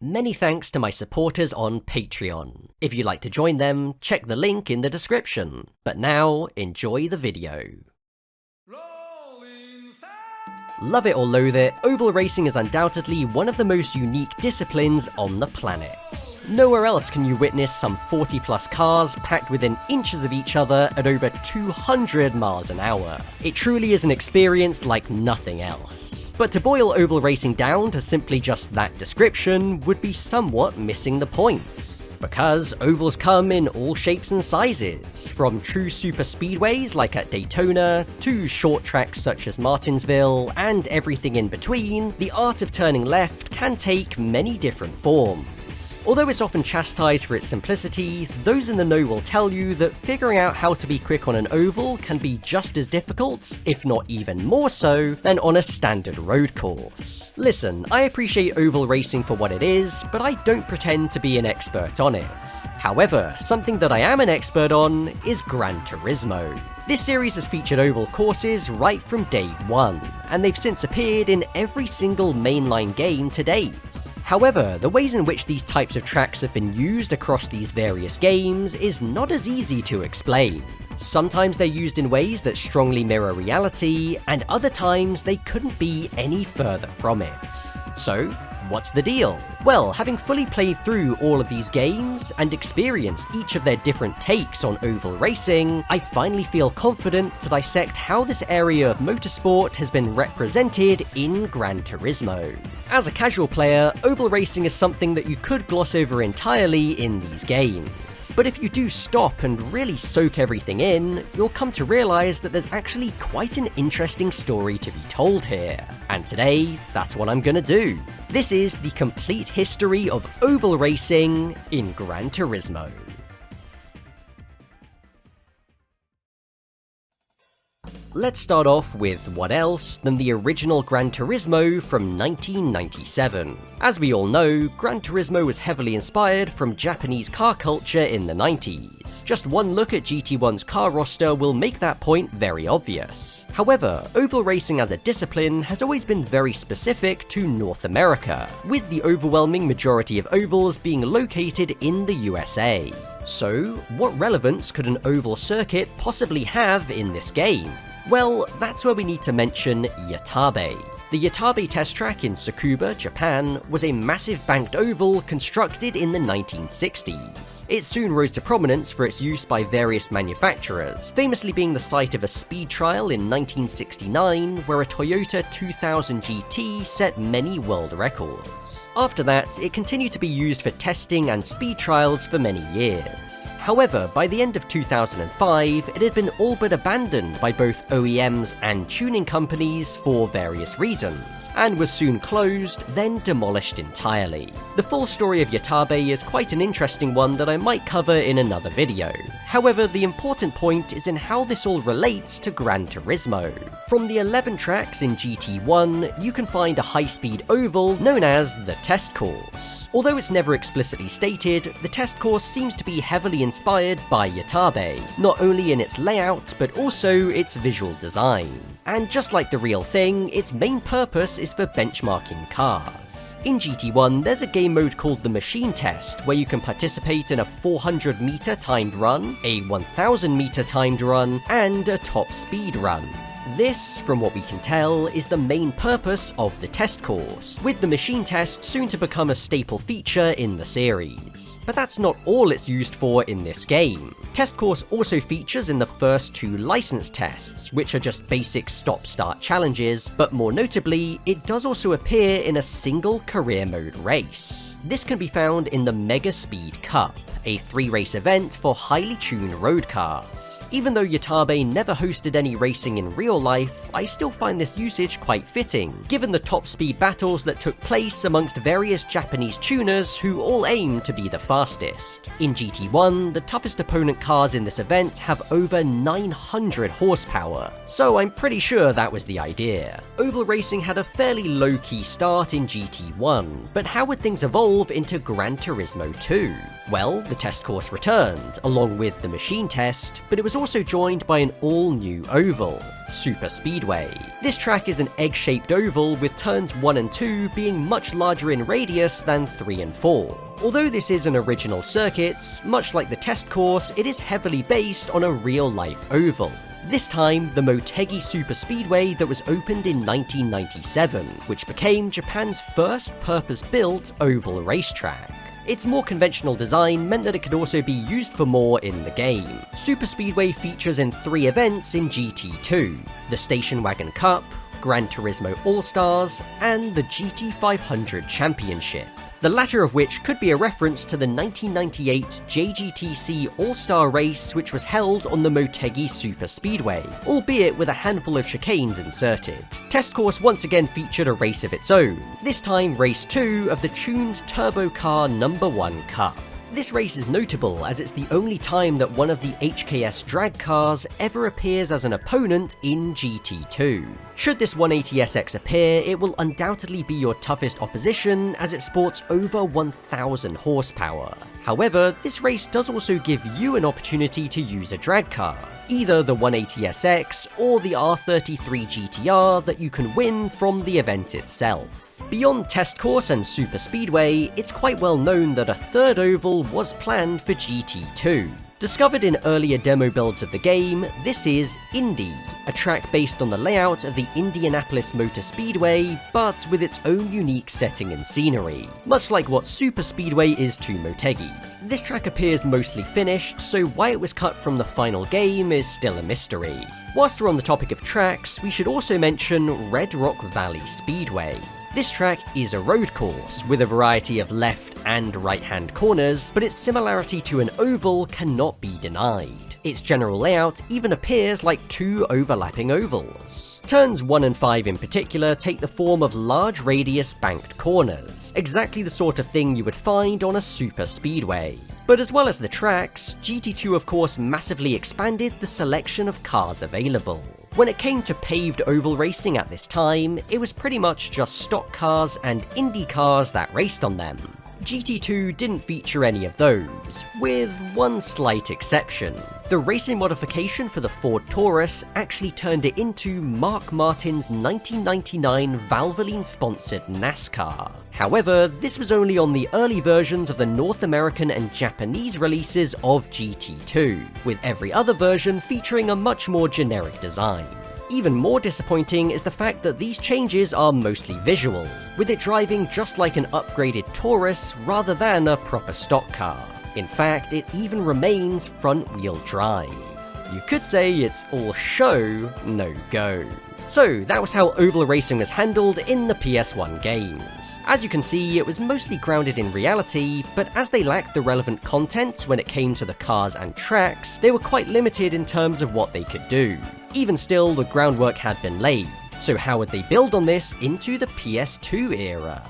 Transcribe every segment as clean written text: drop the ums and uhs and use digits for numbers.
Many thanks to my supporters on Patreon. If you'd like to join them, check the link in the description. But now, enjoy the video. Love it or loathe it, oval racing is undoubtedly one of the most unique disciplines on the planet. Nowhere else can you witness some 40 plus cars packed within inches of each other at over 200 miles an hour. It truly is an experience like nothing else. But to boil oval racing down to simply just that description would be somewhat missing the point. Because ovals come in all shapes and sizes, from true super speedways like at Daytona, to short tracks such as Martinsville, and everything in between, the art of turning left can take many different forms. Although it's often chastised for its simplicity, those in the know will tell you that figuring out how to be quick on an oval can be just as difficult, if not even more so, than on a standard road course. Listen, I appreciate oval racing for what it is, but I don't pretend to be an expert on it. However, something that I am an expert on is Gran Turismo. This series has featured oval courses right from day one, and they've since appeared in every single mainline game to date. However, the ways in which these types of tracks have been used across these various games is not as easy to explain. Sometimes they're used in ways that strongly mirror reality, and other times they couldn't be any further from it. So, what's the deal? Well, having fully played through all of these games and experienced each of their different takes on oval racing, I finally feel confident to dissect how this area of motorsport has been represented in Gran Turismo. As a casual player, oval racing is something that you could gloss over entirely in these games. But if you do stop and really soak everything in, you'll come to realize that there's actually quite an interesting story to be told here. And today, that's what I'm gonna do. This is the complete history of oval racing in Gran Turismo. Let's start off with what else than the original Gran Turismo from 1997. As we all know, Gran Turismo was heavily inspired from Japanese car culture in the 90s. Just one look at GT1's car roster will make that point very obvious. However, oval racing as a discipline has always been very specific to North America, with the overwhelming majority of ovals being located in the USA. So, what relevance could an oval circuit possibly have in this game? Well, that's where we need to mention Yatabe. The Yatabe test track in Tsukuba, Japan, was a massive banked oval constructed in the 1960s. It soon rose to prominence for its use by various manufacturers, famously being the site of a speed trial in 1969 where a Toyota 2000 GT set many world records. After that, it continued to be used for testing and speed trials for many years. However, by the end of 2005, it had been all but abandoned by both OEMs and tuning companies for various reasons, and was soon closed, then demolished entirely. The full story of Yatabe is quite an interesting one that I might cover in another video. However, the important point is in how this all relates to Gran Turismo. From the 11 tracks in GT1, you can find a high-speed oval known as the test course. Although it's never explicitly stated, the test course seems to be heavily inspired by Yatabe, not only in its layout but also its visual design. And just like the real thing, its main purpose is for benchmarking cars. In GT1, there's a game mode called the Machine Test, where you can participate in a 400 meter timed run, a 1000 meter timed run, and a top speed run. This, from what we can tell, is the main purpose of the test course, with the machine test soon to become a staple feature in the series. But that's not all it's used for in this game. Test course also features in the first 2 license tests, which are just basic stop-start challenges, but more notably, it does also appear in a single career mode race. This can be found in the Mega Speed Cup, a 3-race event for highly tuned road cars. Even though Yatabe never hosted any racing in real life, I still find this usage quite fitting, given the top speed battles that took place amongst various Japanese tuners who all aim to be the fastest. In GT1, the toughest opponent cars in this event have over 900 horsepower, so I'm pretty sure that was the idea. Oval racing had a fairly low-key start in GT1, but how would things evolve into Gran Turismo 2? Well, the test course returned, along with the machine test, but it was also joined by an all-new oval, Super Speedway. This track is an egg-shaped oval with turns 1 and 2 being much larger in radius than 3 and 4. Although this is an original circuit, much like the test course, it is heavily based on a real-life oval. This time, the Motegi Super Speedway that was opened in 1997, which became Japan's first purpose-built oval racetrack. Its more conventional design meant that it could also be used for more in the game. Super Speedway features in 3 events in GT2, the Station Wagon Cup, Gran Turismo All-Stars, and the GT500 Championship. The latter of which could be a reference to the 1998 JGTC All-Star race which was held on the Motegi Super Speedway, albeit with a handful of chicanes inserted. Test Course once again featured a race of its own, this time race 2 of the tuned Turbo Car No. 1 Cup. This race is notable as it's the only time that one of the HKS drag cars ever appears as an opponent in GT2. Should this 180SX appear, it will undoubtedly be your toughest opposition as it sports over 1000 horsepower. However, this race does also give you an opportunity to use a drag car, either the 180SX or the R33 GTR that you can win from the event itself. Beyond Test Course and Super Speedway, it's quite well known that a third oval was planned for GT2. Discovered in earlier demo builds of the game, this is Indy, a track based on the layout of the Indianapolis Motor Speedway, but with its own unique setting and scenery, much like what Super Speedway is to Motegi. This track appears mostly finished, so why it was cut from the final game is still a mystery. Whilst we're on the topic of tracks, we should also mention Red Rock Valley Speedway. This track is a road course, with a variety of left and right-hand corners, but its similarity to an oval cannot be denied. Its general layout even appears like 2 overlapping ovals. Turns 1 and 5 in particular take the form of large radius banked corners, exactly the sort of thing you would find on a super speedway. But as well as the tracks, GT2 of course massively expanded the selection of cars available. When it came to paved oval racing at this time, it was pretty much just stock cars and Indy cars that raced on them. GT2 didn't feature any of those, with one slight exception. The racing modification for the Ford Taurus actually turned it into Mark Martin's 1999 Valvoline-sponsored NASCAR. However, this was only on the early versions of the North American and Japanese releases of GT2, with every other version featuring a much more generic design. Even more disappointing is the fact that these changes are mostly visual, with it driving just like an upgraded Taurus rather than a proper stock car. In fact, it even remains front-wheel drive. You could say it's all show, no go. So that was how oval racing was handled in the PS1 games. As you can see, it was mostly grounded in reality, but as they lacked the relevant content when it came to the cars and tracks, they were quite limited in terms of what they could do. Even still, the groundwork had been laid, so how would they build on this into the PS2 era?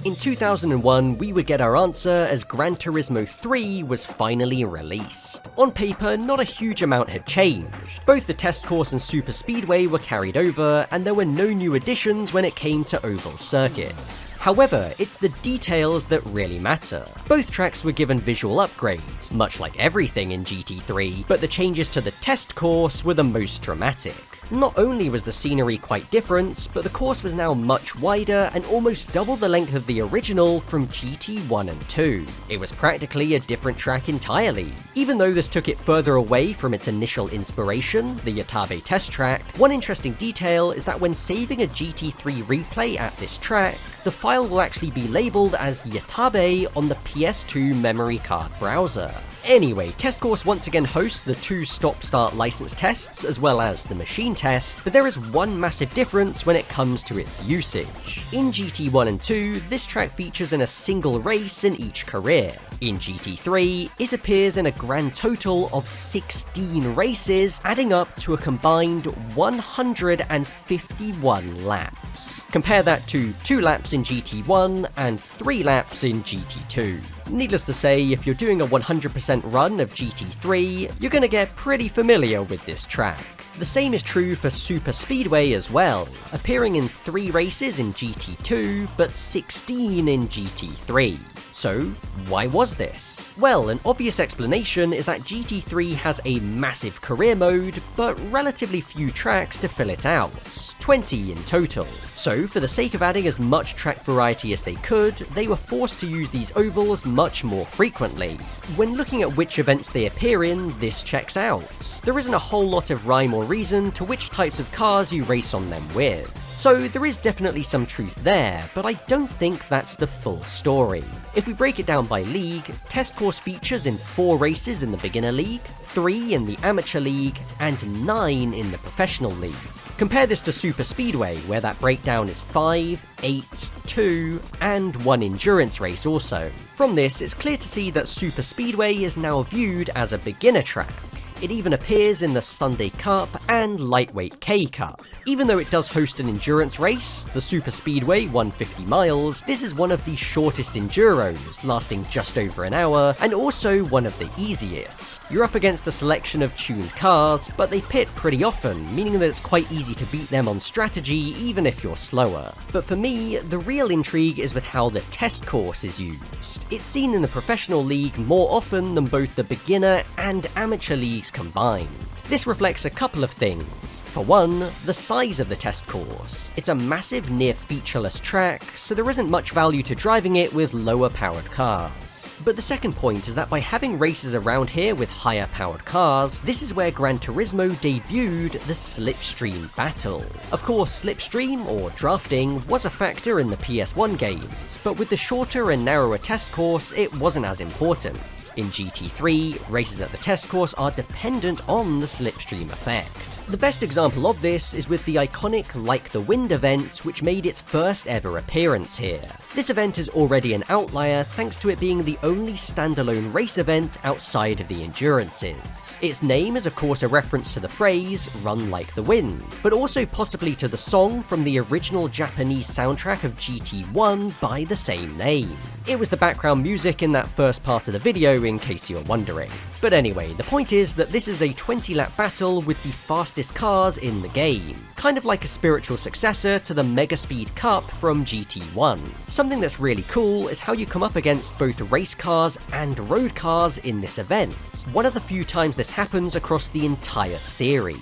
In 2001, we would get our answer as Gran Turismo 3 was finally released. On paper, not a huge amount had changed. Both the test course and super speedway were carried over, and there were no new additions when it came to oval circuits. However, it's the details that really matter. Both tracks were given visual upgrades, much like everything in GT3, but the changes to the test course were the most dramatic. Not only was the scenery quite different, but the course was now much wider and almost double the length of the original from GT1 and 2. It was practically a different track entirely. Even though this took it further away from its initial inspiration, the Yatabe test track, one interesting detail is that when saving a GT3 replay at this track, the file will actually be labeled as Yatabe on the PS2 memory card browser. Anyway, Test Course once again hosts the 2 stop-start license tests as well as the machine test, but there is one massive difference when it comes to its usage. In GT1 and 2, this track features in a single race in each career. In GT3, it appears in a grand total of 16 races, adding up to a combined 151 laps. Compare that to 2 laps in GT1 and 3 laps in GT2. Needless to say, if you're doing a 100% run of GT3, you're gonna get pretty familiar with this track. The same is true for Super Speedway as well, appearing in 3 races in GT2, but 16 in GT3. So, why was this? Well, an obvious explanation is that GT3 has a massive career mode, but relatively few tracks to fill it out. 20 in total. So, for the sake of adding as much track variety as they could, they were forced to use these ovals much more frequently. When looking at which events they appear in, this checks out. There isn't a whole lot of rhyme or reason to which types of cars you race on them with. So there is definitely some truth there, but I don't think that's the full story. If we break it down by league, Test Course features in 4 races in the Beginner League, 3 in the Amateur League, and 9 in the Professional League. Compare this to Super Speedway, where that breakdown is 5, 8, 2, and 1 endurance race also. From this, it's clear to see that Super Speedway is now viewed as a beginner track. It even appears in the Sunday Cup and Lightweight K Cup. Even though it does host an endurance race, the Super Speedway 150 miles, this is one of the shortest enduros, lasting just over an hour, and also one of the easiest. You're up against a selection of tuned cars, but they pit pretty often, meaning that it's quite easy to beat them on strategy even if you're slower. But for me, the real intrigue is with how the test course is used. It's seen in the Professional League more often than both the beginner and amateur leagues combined. This reflects a couple of things. For one, the size of the test course. It's a massive near featureless track, so there isn't much value to driving it with lower powered cars. But the second point is that by having races around here with higher powered cars, this is where Gran Turismo debuted the Slipstream battle. Of course, Slipstream, or drafting, was a factor in the PS1 games, but with the shorter and narrower test course, it wasn't as important. In GT3, races at the test course are dependent on the Slipstream effect. The best example of this is with the iconic Like the Wind event, which made its first ever appearance here. This event is already an outlier thanks to it being the only standalone race event outside of the endurances. Its name is of course a reference to the phrase, "run like the wind," but also possibly to the song from the original Japanese soundtrack of GT1 by the same name. It was the background music in that first part of the video in case you're wondering. But anyway, the point is that this is a 20-lap battle with the fastest cars in the game, kind of like a spiritual successor to the Mega Speed Cup from GT1. Something that's really cool is how you come up against both race cars and road cars in this event, one of the few times this happens across the entire series.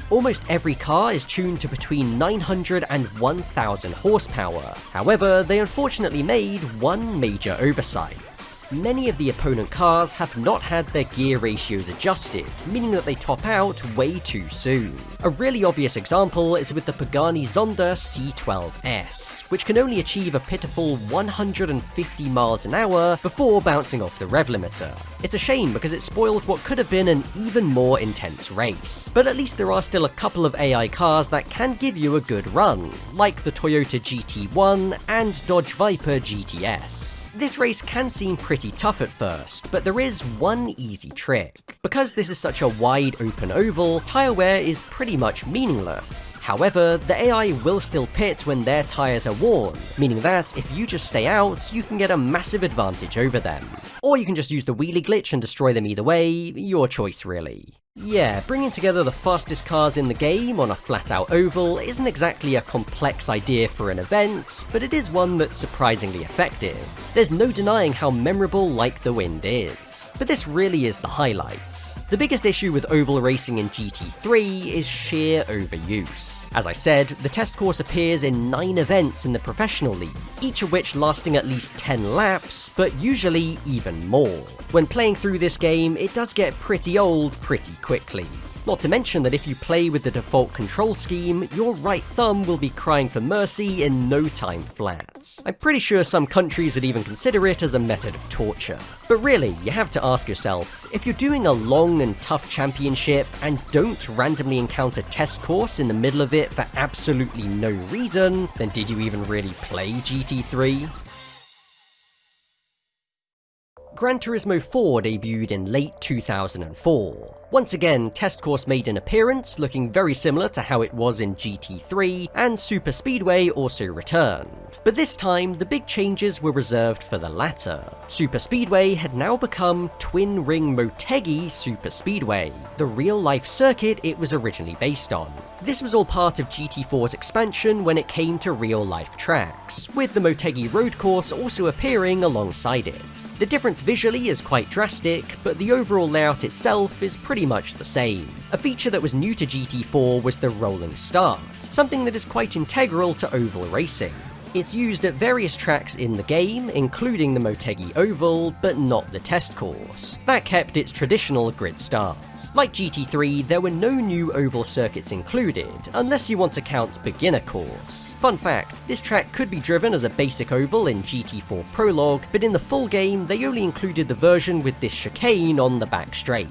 Almost every car is tuned to between 900 and 1000 horsepower, however, they unfortunately made one major oversight. Many of the opponent cars have not had their gear ratios adjusted, meaning that they top out way too soon. A really obvious example is with the Pagani Zonda C12S, which can only achieve a pitiful 150 miles an hour before bouncing off the rev limiter. It's a shame because it spoils what could have been an even more intense race, but at least there are still a couple of AI cars that can give you a good run, like the Toyota GT1 and Dodge Viper GTS. This race can seem pretty tough at first, but there is one easy trick. Because this is such a wide open oval, tyre wear is pretty much meaningless. However, the AI will still pit when their tyres are worn, meaning that if you just stay out, you can get a massive advantage over them. Or you can just use the wheelie glitch and destroy them either way, your choice really. Yeah, bringing together the fastest cars in the game on a flat-out oval isn't exactly a complex idea for an event, but it is one that's surprisingly effective. There's no denying how memorable Like the Wind is. But this really is the highlight. The biggest issue with oval racing in GT3 is sheer overuse. As I said, the test course appears in 9 events in the Professional League, each of which lasting at least 10 laps, but usually even more. When playing through this game, it does get pretty old pretty quickly. Not to mention that if you play with the default control scheme, your right thumb will be crying for mercy in no time flat. I'm pretty sure some countries would even consider it as a method of torture. But really, you have to ask yourself, if you're doing a long and tough championship and don't randomly encounter test course in the middle of it for absolutely no reason, then did you even really play GT3? Gran Turismo 4 debuted in late 2004. Once again, Test Course made an appearance, looking very similar to how it was in GT3, and Super Speedway also returned. but this time the big changes were reserved for the latter. Super Speedway had now become Twin Ring Motegi Super Speedway, the real-life circuit it was originally based on. This was all part of GT4's expansion when it came to real-life tracks, with the Motegi road course also appearing alongside it. The difference visually is quite drastic, but the overall layout itself is pretty much the same. A feature that was new to GT4 was the rolling start, something that is quite integral to oval racing. It's used at various tracks in the game, including the Motegi Oval, but not the test course. That kept its traditional grid start. Like GT3, there were no new oval circuits included, unless you want to count Beginner Course. Fun fact, this track could be driven as a basic oval in GT4 Prologue, but in the full game they only included the version with this chicane on the back straight.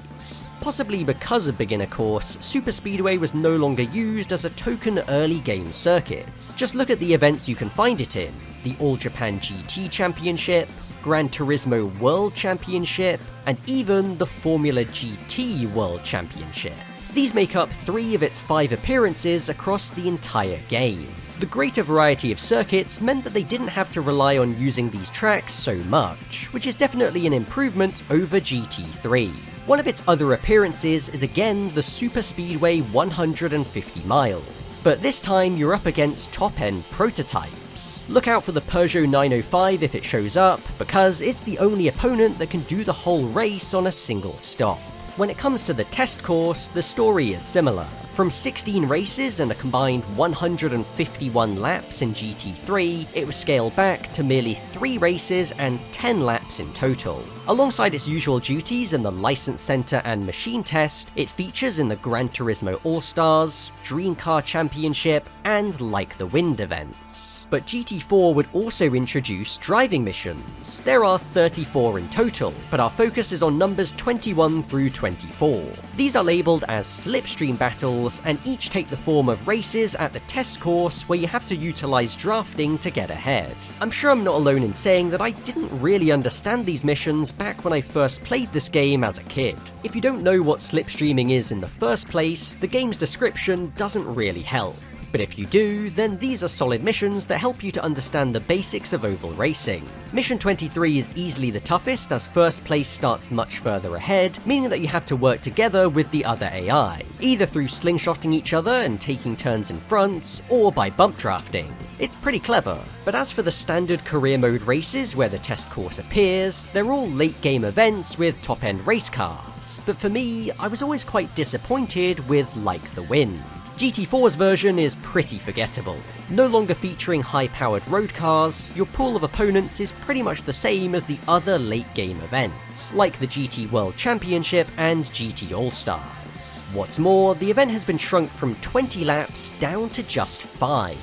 Possibly because of Beginner Course, Super Speedway was no longer used as a token early game circuit. Just look at the events you can find it in: the All Japan GT Championship, Gran Turismo World Championship, and even the Formula GT World Championship. These make up 3 of its 5 appearances across the entire game. The greater variety of circuits meant that they didn't have to rely on using these tracks so much, which is definitely an improvement over GT3. One of its other appearances is again the Super Speedway 150 miles, but this time you're up against top-end prototypes. Look out for the Peugeot 905 if it shows up, because it's the only opponent that can do the whole race on a single stop. When it comes to the test course, the story is similar. From 16 races and a combined 151 laps in GT3, it was scaled back to merely 3 races and 10 laps in total. Alongside its usual duties in the License Center and Machine Test, it features in the Gran Turismo All-Stars, Dream Car Championship, and Like the Wind events. But GT4 would also introduce driving missions. There are 34 in total, but our focus is on numbers 21 through 24. These are labelled as slipstream battles, and each take the form of races at the test course where you have to utilise drafting to get ahead. I'm sure I'm not alone in saying that I didn't really understand these missions back when I first played this game as a kid. If you don't know what slipstreaming is in the first place, the game's description doesn't really help. But if you do, then these are solid missions that help you to understand the basics of oval racing. Mission 23 is easily the toughest, as first place starts much further ahead, meaning that you have to work together with the other AI, either through slingshotting each other and taking turns in front, or by bump drafting. It's pretty clever, but as for the standard career mode races where the test course appears, they're all late game events with top-end race cars. But for me, I was always quite disappointed with Like the Wind. GT4's version is pretty forgettable. No longer featuring high-powered road cars, your pool of opponents is pretty much the same as the other late-game events, like the GT World Championship and GT All-Stars. What's more, the event has been shrunk from 20 laps down to just 5.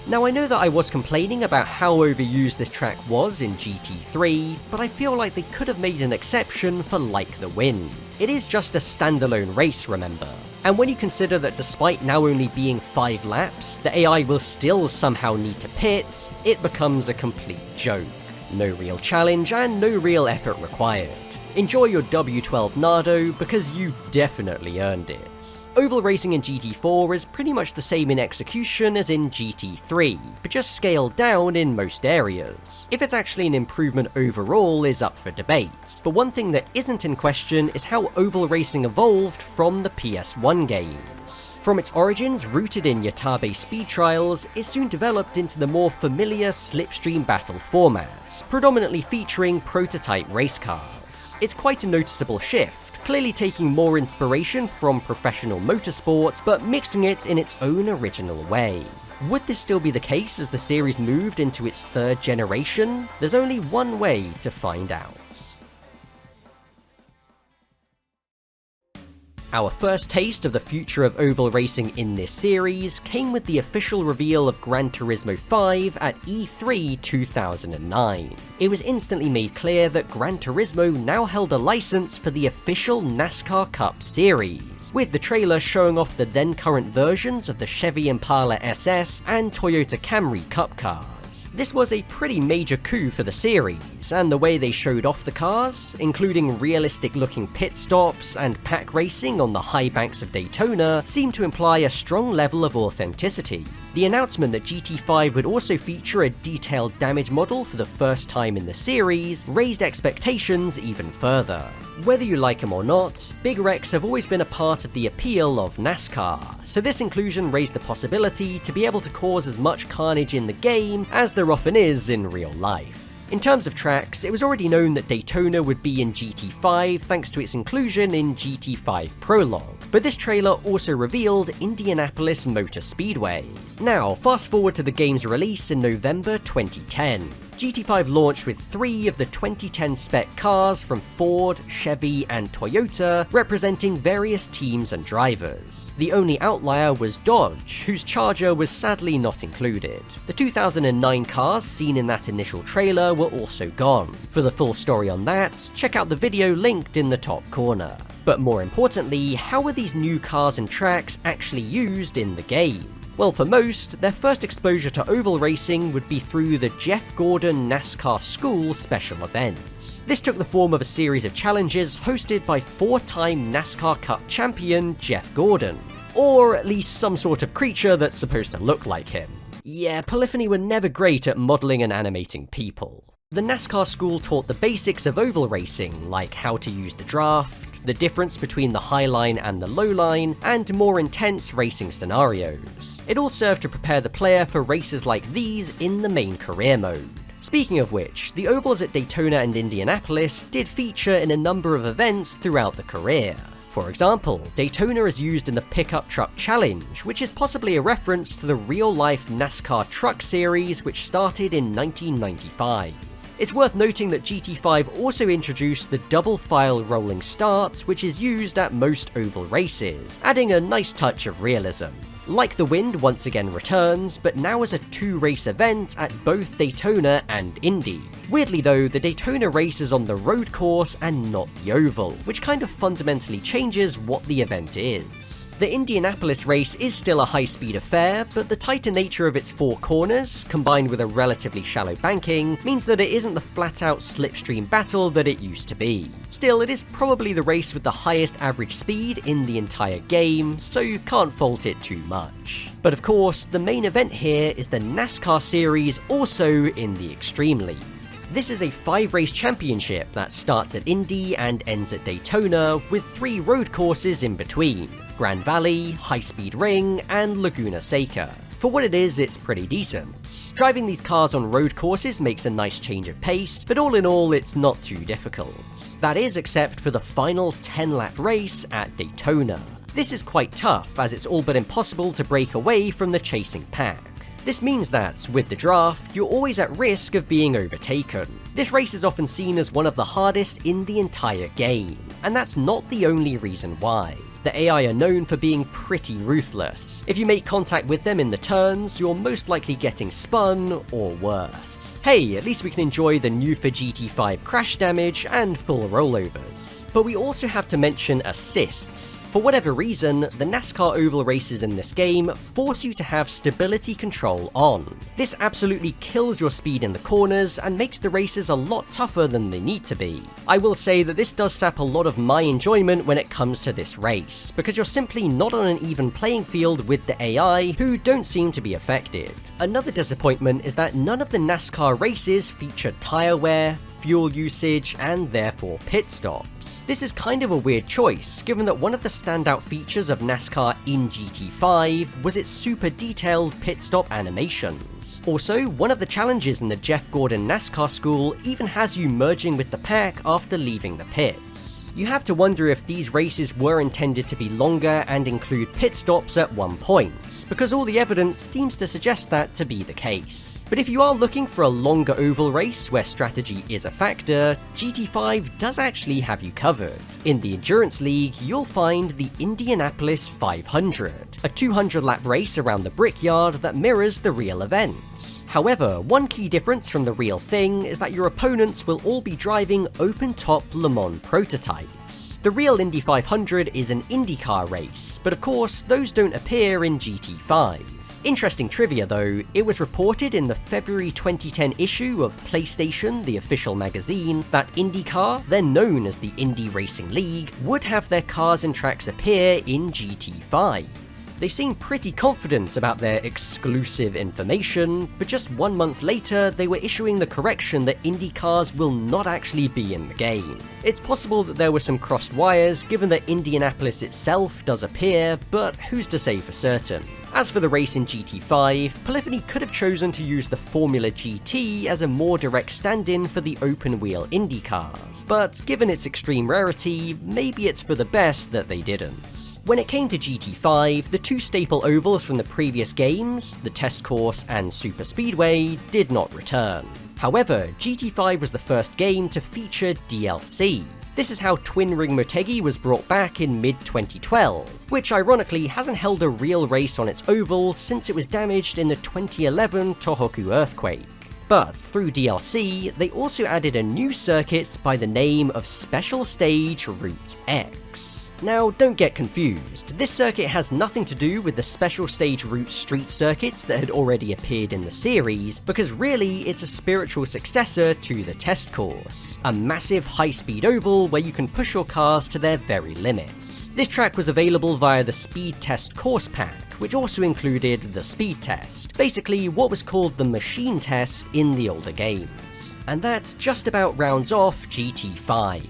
Now, I know that I was complaining about how overused this track was in GT3, but I feel like they could have made an exception for Like the Wind. It is just a standalone race, remember? And when you consider that despite now only being 5 laps, the AI will still somehow need to pit, it becomes a complete joke. No real challenge and no real effort required. Enjoy your W12 Nardo, because you definitely earned it. Oval racing in GT4 is pretty much the same in execution as in GT3, but just scaled down in most areas. If it's actually an improvement overall is up for debate, but one thing that isn't in question is how oval racing evolved from the PS1 games. From its origins rooted in Yatabe speed trials, it soon developed into the more familiar slipstream battle formats, predominantly featuring prototype race cars. It's quite a noticeable shift, clearly taking more inspiration from professional motorsport, but mixing it in its own original way. Would this still be the case as the series moved into its 3rd generation? There's only one way to find out. Our first taste of the future of oval racing in this series came with the official reveal of Gran Turismo 5 at E3 2009. It was instantly made clear that Gran Turismo now held a license for the official NASCAR Cup series, with the trailer showing off the then current versions of the Chevy Impala SS and Toyota Camry Cup cars. This was a pretty major coup for the series, and the way they showed off the cars, including realistic-looking pit stops and pack racing on the high banks of Daytona, seemed to imply a strong level of authenticity. The announcement that GT5 would also feature a detailed damage model for the first time in the series raised expectations even further. Whether you like them or not, big wrecks have always been a part of the appeal of NASCAR, so this inclusion raised the possibility to be able to cause as much carnage in the game as there often is in real life. In terms of tracks, it was already known that Daytona would be in GT5 thanks to its inclusion in GT5 Prologue, but this trailer also revealed Indianapolis Motor Speedway. Now, fast forward to the game's release in November 2010. GT5 launched with 3 of the 2010 spec cars from Ford, Chevy, and Toyota, representing various teams and drivers. The only outlier was Dodge, whose Charger was sadly not included. The 2009 cars seen in that initial trailer were also gone. For the full story on that, check out the video linked in the top corner. But more importantly, how were these new cars and tracks actually used in the game? Well, for most, their first exposure to oval racing would be through the Jeff Gordon NASCAR School special events. This took the form of a series of challenges hosted by 4-time NASCAR Cup champion Jeff Gordon, or at least some sort of creature that's supposed to look like him. Yeah, Polyphony were never great at modeling and animating people. The NASCAR School taught the basics of oval racing, like how to use the draft, the difference between the high line and the low line, and more intense racing scenarios. It all served to prepare the player for races like these in the main career mode. Speaking of which, the ovals at Daytona and Indianapolis did feature in a number of events throughout the career. For example, Daytona is used in the Pickup Truck Challenge, which is possibly a reference to the real-life NASCAR truck series which started in 1995. It's worth noting that GT5 also introduced the double file rolling start, which is used at most oval races, adding a nice touch of realism. Like the Wind once again returns, but now as a 2-race event at both Daytona and Indy. Weirdly though, the Daytona race is on the road course and not the oval, which kind of fundamentally changes what the event is. The Indianapolis race is still a high-speed affair, but the tighter nature of its 4 corners, combined with a relatively shallow banking, means that it isn't the flat-out slipstream battle that it used to be. Still, it is probably the race with the highest average speed in the entire game, so you can't fault it too much. But of course, the main event here is the NASCAR series, also in the Extreme League. This is a 5-race championship that starts at Indy and ends at Daytona, with 3 road courses in between: Grand Valley, High Speed Ring, and Laguna Seca. For what it is, it's pretty decent. Driving these cars on road courses makes a nice change of pace, but all in all, it's not too difficult. That is, except for the final 10-lap race at Daytona. This is quite tough, as it's all but impossible to break away from the chasing pack. This means that, with the draft, you're always at risk of being overtaken. This race is often seen as one of the hardest in the entire game, and that's not the only reason why. The AI are known for being pretty ruthless. If you make contact with them in the turns, you're most likely getting spun, or worse. Hey, at least we can enjoy the new for GT5 crash damage and full rollovers. But we also have to mention assists. For whatever reason, the NASCAR oval races in this game force you to have stability control on. This absolutely kills your speed in the corners and makes the races a lot tougher than they need to be. I will say that this does sap a lot of my enjoyment when it comes to this race, because you're simply not on an even playing field with the AI, who don't seem to be affected. Another disappointment is that none of the NASCAR races feature tire wear, fuel usage, and therefore pit stops. This is kind of a weird choice, given that one of the standout features of NASCAR in GT5 was its super detailed pit stop animations. Also, one of the challenges in the Jeff Gordon NASCAR School even has you merging with the pack after leaving the pits. You have to wonder if these races were intended to be longer and include pit stops at one point, because all the evidence seems to suggest that to be the case. But if you are looking for a longer oval race where strategy is a factor, GT5 does actually have you covered. In the Endurance League, you'll find the Indianapolis 500, a 200-lap race around the Brickyard that mirrors the real event. However, one key difference from the real thing is that your opponents will all be driving open-top Le Mans prototypes. The real Indy 500 is an IndyCar race, but of course, those don't appear in GT5. Interesting trivia though, it was reported in the February 2010 issue of PlayStation, the official magazine, that IndyCar, then known as the Indy Racing League, would have their cars and tracks appear in GT5. They seem pretty confident about their exclusive information, but just 1 month later they were issuing the correction that Indy cars will not actually be in the game. It's possible that there were some crossed wires given that Indianapolis itself does appear, but who's to say for certain. As for the race in GT5, Polyphony could have chosen to use the Formula GT as a more direct stand-in for the open-wheel Indy cars, but given its extreme rarity, maybe it's for the best that they didn't. When it came to GT5, the two staple ovals from the previous games, the test course and Super Speedway, did not return. However, GT5 was the first game to feature DLC. This is how Twin Ring Motegi was brought back in mid-2012, which ironically hasn't held a real race on its oval since it was damaged in the 2011 Tohoku earthquake. But through DLC, they also added a new circuit by the name of Special Stage Route X. Now, don't get confused, this circuit has nothing to do with the Special Stage Route Street circuits that had already appeared in the series, because really it's a spiritual successor to the test course. A massive high-speed oval where you can push your cars to their very limits. This track was available via the Speed Test Course Pack, which also included the Speed Test, basically what was called the Machine Test in the older games. And that just about rounds off GT5.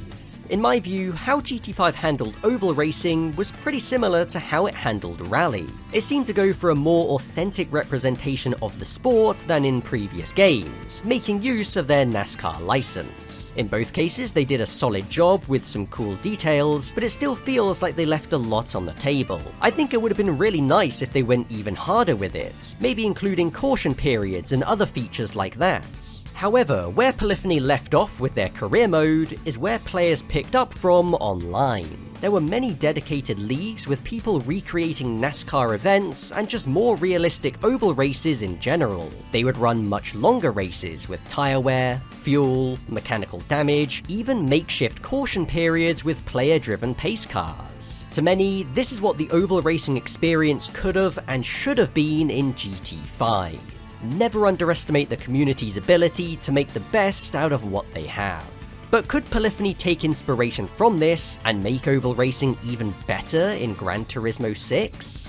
In my view, how GT5 handled oval racing was pretty similar to how it handled rally. It seemed to go for a more authentic representation of the sport than in previous games, making use of their NASCAR license. In both cases, they did a solid job with some cool details, but it still feels like they left a lot on the table. I think it would have been really nice if they went even harder with it, maybe including caution periods and other features like that. However, where Polyphony left off with their career mode is where players picked up from online. There were many dedicated leagues with people recreating NASCAR events and just more realistic oval races in general. They would run much longer races with tire wear, fuel, mechanical damage, even makeshift caution periods with player-driven pace cars. To many, this is what the oval racing experience could have and should have been in GT5. Never underestimate the community's ability to make the best out of what they have. But could Polyphony take inspiration from this and make oval racing even better in Gran Turismo 6?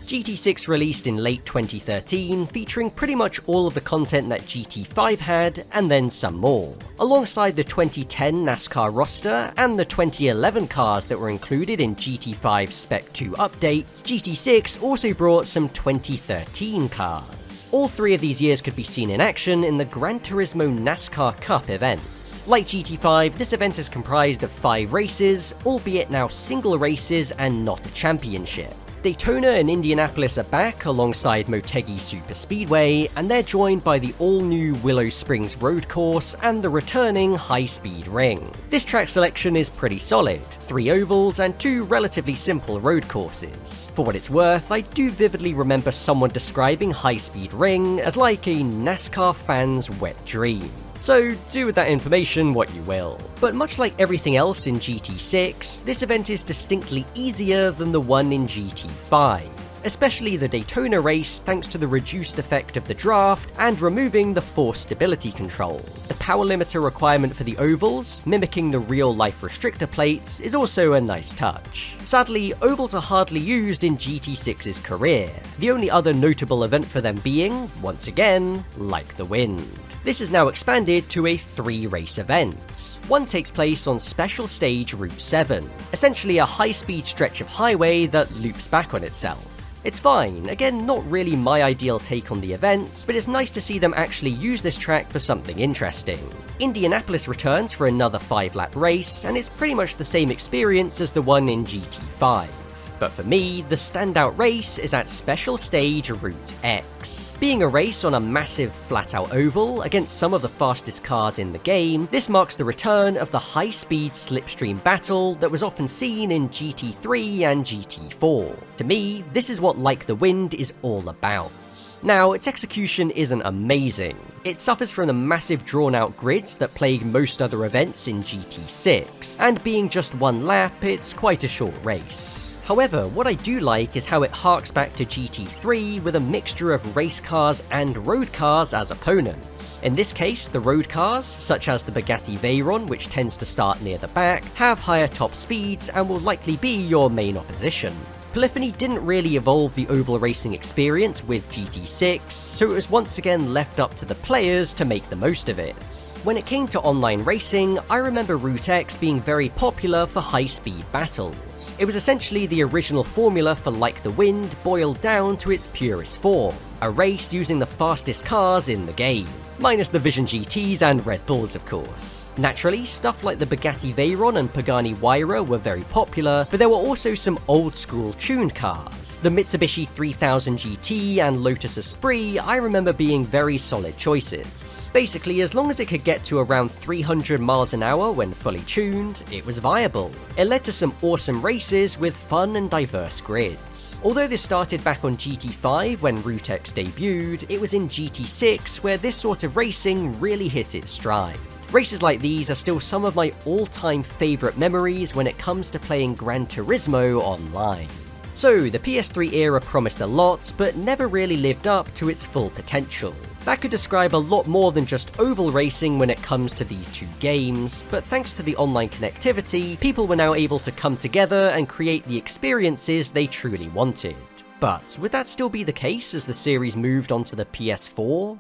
GT6 released in late 2013, featuring pretty much all of the content that GT5 had, and then some more. Alongside the 2010 NASCAR roster and the 2011 cars that were included in GT5 Spec 2 updates, GT6 also brought some 2013 cars. All three of these years could be seen in action in the Gran Turismo NASCAR Cup event. Like GT5, this event is comprised of 5 races, albeit now single races and not a championship. Daytona and Indianapolis are back alongside Motegi Super Speedway, and they're joined by the all-new Willow Springs Road Course and the returning High Speed Ring. This track selection is pretty solid, 3 ovals and 2 relatively simple road courses. For what it's worth, I do vividly remember someone describing High Speed Ring as like a NASCAR fan's wet dream. So do with that information what you will. But much like everything else in GT6, this event is distinctly easier than the one in GT5. Especially the Daytona race thanks to the reduced effect of the draft and removing the force stability control. The power limiter requirement for the ovals, mimicking the real-life restrictor plates, is also a nice touch. Sadly, ovals are hardly used in GT6's career, the only other notable event for them being, once again, Like the Wind. This is now expanded to a 3-race event. One takes place on Special Stage Route 7, essentially a high-speed stretch of highway that loops back on itself. It's fine, again not really my ideal take on the event, but it's nice to see them actually use this track for something interesting. Indianapolis returns for another 5-lap race, and it's pretty much the same experience as the one in GT5. But for me, the standout race is at Special Stage Route X. Being a race on a massive flat-out oval against some of the fastest cars in the game, this marks the return of the high-speed slipstream battle that was often seen in GT3 and GT4. To me, this is what Like the Wind is all about. Now, its execution isn't amazing. It suffers from the massive drawn-out grids that plague most other events in GT6, and being just 1 lap, it's quite a short race. However, what I do like is how it harks back to GT3 with a mixture of race cars and road cars as opponents. In this case, the road cars, such as the Bugatti Veyron, which tends to start near the back, have higher top speeds and will likely be your main opposition. Polyphony didn't really evolve the oval racing experience with GT6, so it was once again left up to the players to make the most of it. When it came to online racing, I remember Route X being very popular for high-speed battles. It was essentially the original formula for Like the Wind boiled down to its purest form, a race using the fastest cars in the game, minus the Vision GTs and Red Bulls of course. Naturally, stuff like the Bugatti Veyron and Pagani Huayra were very popular, but there were also some old-school tuned cars. The Mitsubishi 3000 GT and Lotus Esprit I remember being very solid choices. Basically, as long as it could get to around 300 miles an hour when fully tuned, it was viable. It led to some awesome races with fun and diverse grids. Although this started back on GT5 when Route X debuted, it was in GT6 where this sort of racing really hit its stride. Races like these are still some of my all-time favourite memories when it comes to playing Gran Turismo online. So, the PS3 era promised a lot, but never really lived up to its full potential. That could describe a lot more than just oval racing when it comes to these two games, but thanks to the online connectivity, people were now able to come together and create the experiences they truly wanted. But would that still be the case as the series moved onto the PS4?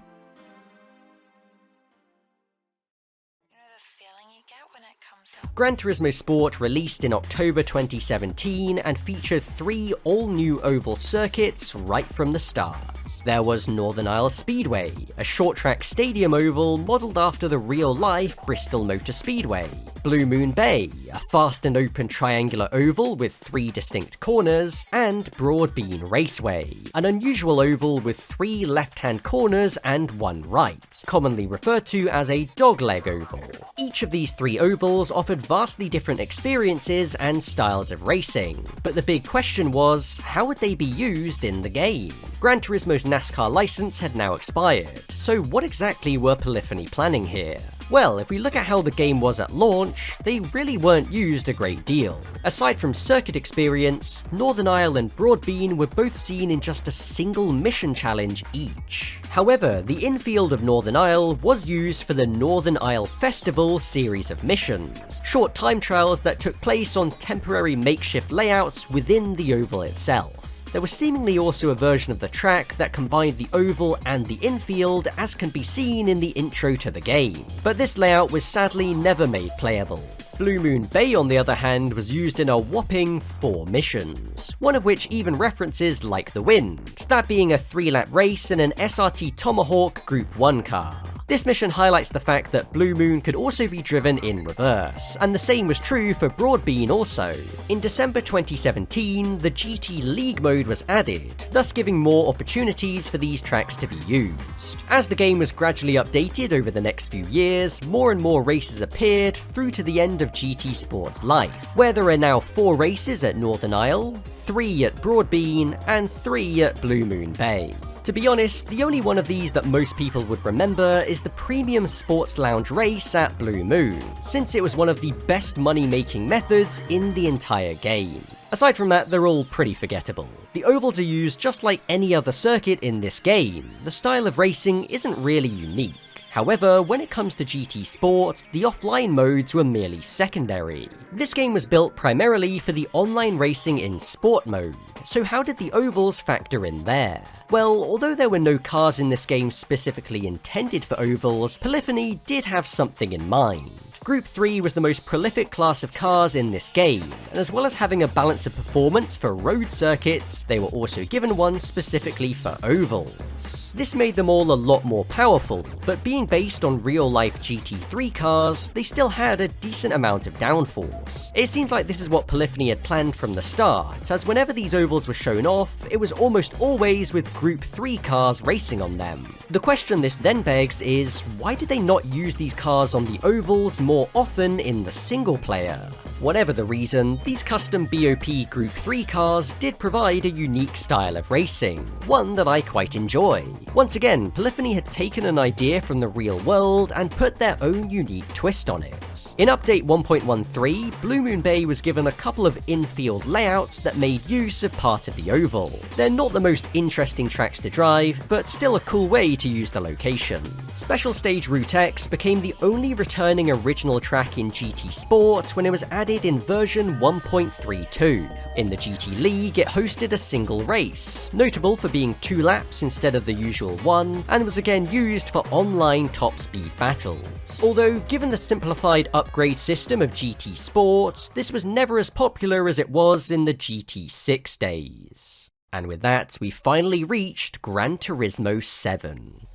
Gran Turismo Sport released in October 2017 and featured 3 all-new oval circuits right from the start. There was Northern Isle Speedway, a short-track stadium oval modelled after the real-life Bristol Motor Speedway. Blue Moon Bay, a fast and open triangular oval with 3 distinct corners, and Broadbean Raceway, an unusual oval with 3 left-hand corners and 1 right, commonly referred to as a dogleg oval. Each of these 3 ovals offered vastly different experiences and styles of racing, but the big question was, how would they be used in the game? Gran Turismo's NASCAR license had now expired, so what exactly were Polyphony planning here? Well, if we look at how the game was at launch, they really weren't used a great deal. Aside from circuit experience, Northern Isle and Broadbean were both seen in just a single mission challenge each. However, the infield of Northern Isle was used for the Northern Isle Festival series of missions, short time trials that took place on temporary makeshift layouts within the oval itself. There was seemingly also a version of the track that combined the oval and the infield, as can be seen in the intro to the game, but this layout was sadly never made playable. Blue Moon Bay, on the other hand, was used in a whopping 4 missions, one of which even references Like the Wind, that being a 3-lap race in an SRT Tomahawk Group 1 car. This mission highlights the fact that Blue Moon could also be driven in reverse, and the same was true for Broadbean also. In December 2017, the GT League mode was added, thus giving more opportunities for these tracks to be used. As the game was gradually updated over the next few years, more and more races appeared through to the end of GT Sport's life, where there are now 4 races at Northern Isle, 3 at Broadbean, and 3 at Blue Moon Bay. To be honest, the only one of these that most people would remember is the Premium Sports Lounge race at Blue Moon, since it was one of the best money-making methods in the entire game. Aside from that, they're all pretty forgettable. The ovals are used just like any other circuit in this game. The style of racing isn't really unique. However, when it comes to GT Sport, the offline modes were merely secondary. This game was built primarily for the online racing in sport mode, so how did the ovals factor in there? Well, although there were no cars in this game specifically intended for ovals, Polyphony did have something in mind. Group 3 was the most prolific class of cars in this game, and as well as having a balance of performance for road circuits, they were also given one specifically for ovals. This made them all a lot more powerful, but being based on real-life GT3 cars, they still had a decent amount of downforce. It seems like this is what Polyphony had planned from the start, as whenever these ovals were shown off, it was almost always with Group 3 cars racing on them. The question this then begs is, why did they not use these cars on the ovals more often in the single player? Whatever the reason, these custom BOP Group 3 cars did provide a unique style of racing, one that I quite enjoy. Once again, Polyphony had taken an idea from the real world and put their own unique twist on it. In update 1.13, Blue Moon Bay was given a couple of infield layouts that made use of part of the oval. They're not the most interesting tracks to drive, but still a cool way to use the location. Special Stage Route X became the only returning original track in GT Sport when it was added in version 1.32. In the GT League, it hosted a single race, notable for being 2 laps instead of the usual 1, and was again used for online top speed battles. Although, given the simplified upgrade system of GT Sport, this was never as popular as it was in the GT6 days. And with that, we finally reached Gran Turismo 7.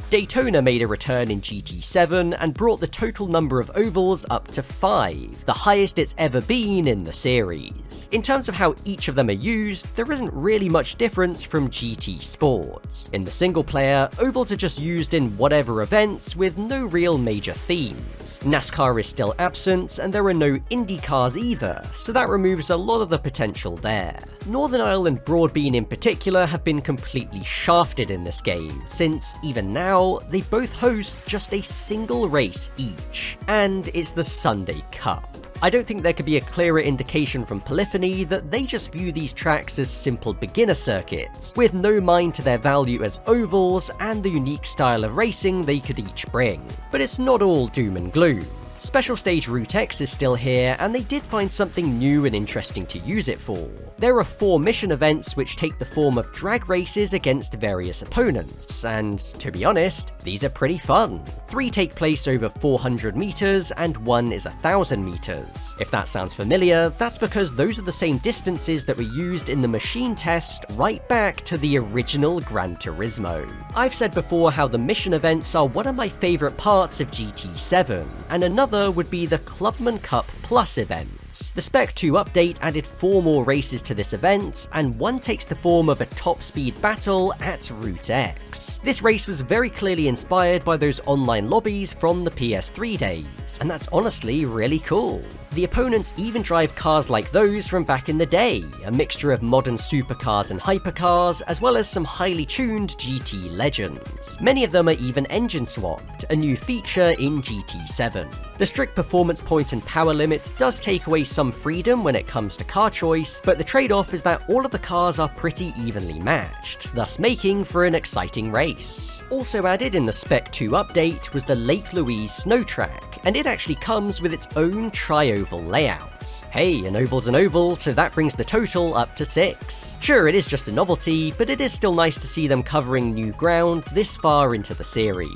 Daytona made a return in GT7 and brought the total number of ovals up to 5, the highest it's ever been in the series. In terms of how each of them are used, there isn't really much difference from GT Sports. In the single player, ovals are just used in whatever events with no real major themes. NASCAR is still absent, and there are no Indy cars either, so that removes a lot of the potential there. Northern Isle and Broadbean in particular have been completely shafted in this game, since even now, they both host just a single race each, and it's the Sunday Cup. I don't think there could be a clearer indication from Polyphony that they just view these tracks as simple beginner circuits, with no mind to their value as ovals and the unique style of racing they could each bring. But it's not all doom and gloom. Special Stage Route X is still here, and they did find something new and interesting to use it for. There are 4 mission events which take the form of drag races against various opponents, and to be honest, these are pretty fun. 3 take place over 400 meters, and 1 is 1,000 meters. If that sounds familiar, that's because those are the same distances that were used in the machine test right back to the original Gran Turismo. I've said before how the mission events are one of my favourite parts of GT7, and another would be the Clubman Cup Plus event. The Spec 2 update added 4 more races to this event, and one takes the form of a top speed battle at Route X. This race was very clearly inspired by those online lobbies from the PS3 days, and that's honestly really cool. The opponents even drive cars like those from back in the day, a mixture of modern supercars and hypercars, as well as some highly tuned GT legends. Many of them are even engine swapped, a new feature in GT7. The strict performance point and power limit does take away some freedom when it comes to car choice, but the trade-off is that all of the cars are pretty evenly matched, thus making for an exciting race. Also added in the Spec 2 update was the Lake Louise snow track, and it actually comes with its own tri-oval layout. Hey, an oval's an oval, so that brings the total up to 6. Sure, it is just a novelty, but it is still nice to see them covering new ground this far into the series.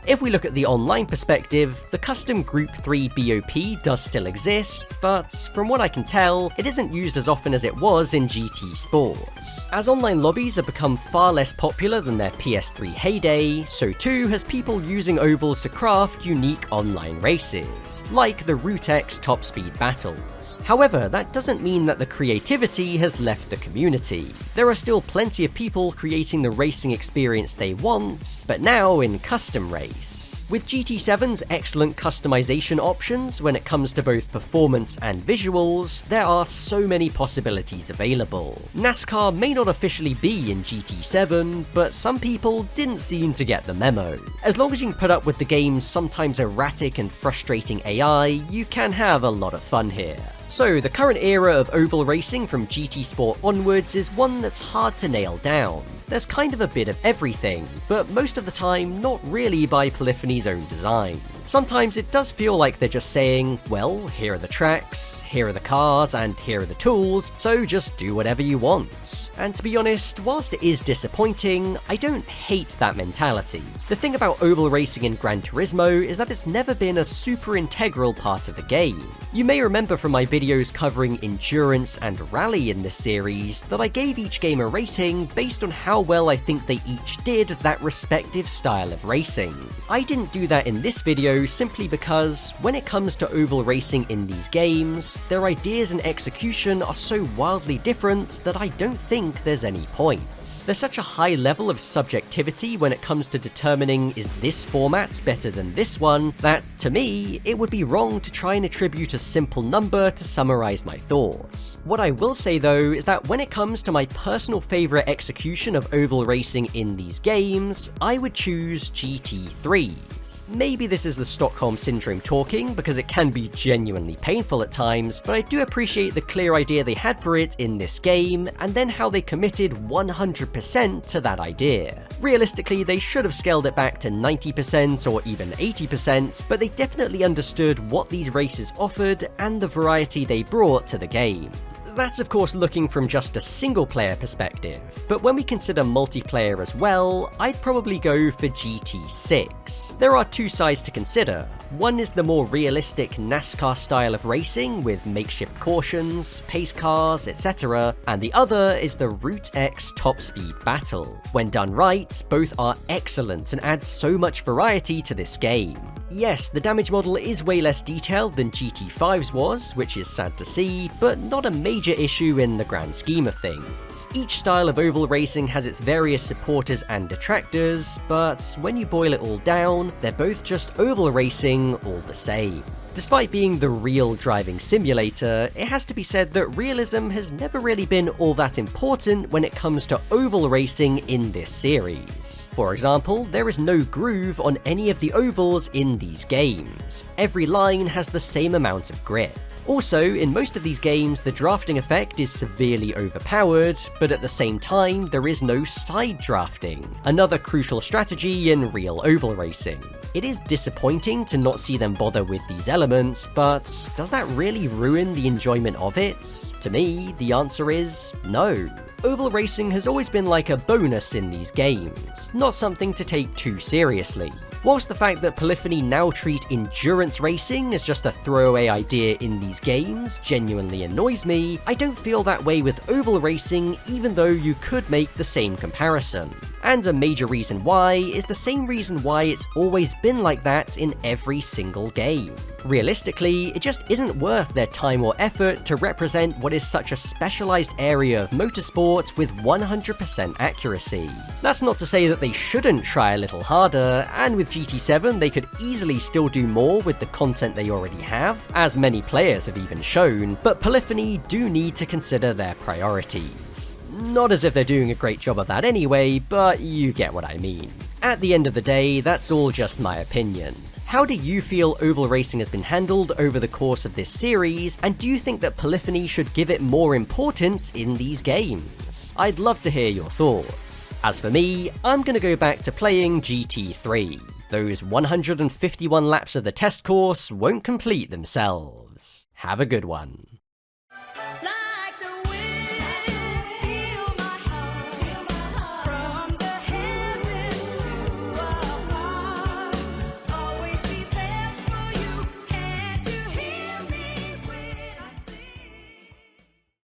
If we look at the online perspective, the custom Group 3 BOP does still exist, but from what I can tell, it isn't used as often as it was in GT Sports. As online lobbies have become far less popular than their PS3 heyday, so too has people using ovals to craft unique online races, like the Route X top speed battles. However, that doesn't mean that the creativity has left the community. There are still plenty of people creating the racing experience they want, but now in custom race. With GT7's excellent customization options when it comes to both performance and visuals, there are so many possibilities available. NASCAR may not officially be in GT7, but some people didn't seem to get the memo. As long as you can put up with the game's sometimes erratic and frustrating AI, you can have a lot of fun here. So, the current era of oval racing from GT Sport onwards is one that's hard to nail down. There's kind of a bit of everything, but most of the time not really by Polyphony's own design. Sometimes it does feel like they're just saying, well, here are the tracks, here are the cars, and here are the tools, so just do whatever you want. And to be honest, whilst it is disappointing, I don't hate that mentality. The thing about oval racing in Gran Turismo is that it's never been a super integral part of the game. You may remember from my videos covering endurance and rally in this series that I gave each game a rating based on how well I think they each did that respective style of racing. I didn't do that in this video simply because when it comes to oval racing in these games, their ideas and execution are so wildly different that I don't think there's any point. There's such a high level of subjectivity when it comes to determining is this format better than this one that, to me, it would be wrong to try and attribute a simple number to summarize my thoughts. What I will say though is that when it comes to my personal favorite execution of oval racing in these games, I would choose GT3s. Maybe this is the Stockholm Syndrome talking, because it can be genuinely painful at times, but I do appreciate the clear idea they had for it in this game, and then how they committed 100% to that idea. Realistically, they should have scaled it back to 90% or even 80%, but they definitely understood what these races offered and the variety they brought to the game. That's of course looking from just a single player perspective, but when we consider multiplayer as well, I'd probably go for GT6. There are two sides to consider. One is the more realistic NASCAR style of racing with makeshift cautions, pace cars, etc., and the other is the Route X top speed battle. When done right, both are excellent and add so much variety to this game. Yes, the damage model is way less detailed than GT5's was, which is sad to see, but not a major issue in the grand scheme of things. Each style of oval racing has its various supporters and detractors, but when you boil it all down, they're both just oval racing all the same. Despite being the real driving simulator, it has to be said that realism has never really been all that important when it comes to oval racing in this series. For example, there is no groove on any of the ovals in these games. Every line has the same amount of grip. Also, in most of these games, the drafting effect is severely overpowered, but at the same time, there is no side drafting, another crucial strategy in real oval racing. It is disappointing to not see them bother with these elements, but does that really ruin the enjoyment of it? To me, the answer is no. Oval racing has always been like a bonus in these games, not something to take too seriously. Whilst the fact that Polyphony now treat endurance racing as just a throwaway idea in these games genuinely annoys me, I don't feel that way with oval racing, even though you could make the same comparison. And a major reason why is the same reason why it's always been like that in every single game. Realistically, it just isn't worth their time or effort to represent what is such a specialized area of motorsport with 100% accuracy. That's not to say that they shouldn't try a little harder, and with GT7 they could easily still do more with the content they already have, as many players have even shown, but Polyphony do need to consider their priorities. Not as if they're doing a great job of that anyway, but you get what I mean. At the end of the day, that's all just my opinion. How do you feel oval racing has been handled over the course of this series, and do you think that Polyphony should give it more importance in these games? I'd love to hear your thoughts. As for me, I'm gonna go back to playing GT3. Those 151 laps of the test course won't complete themselves. Have a good one.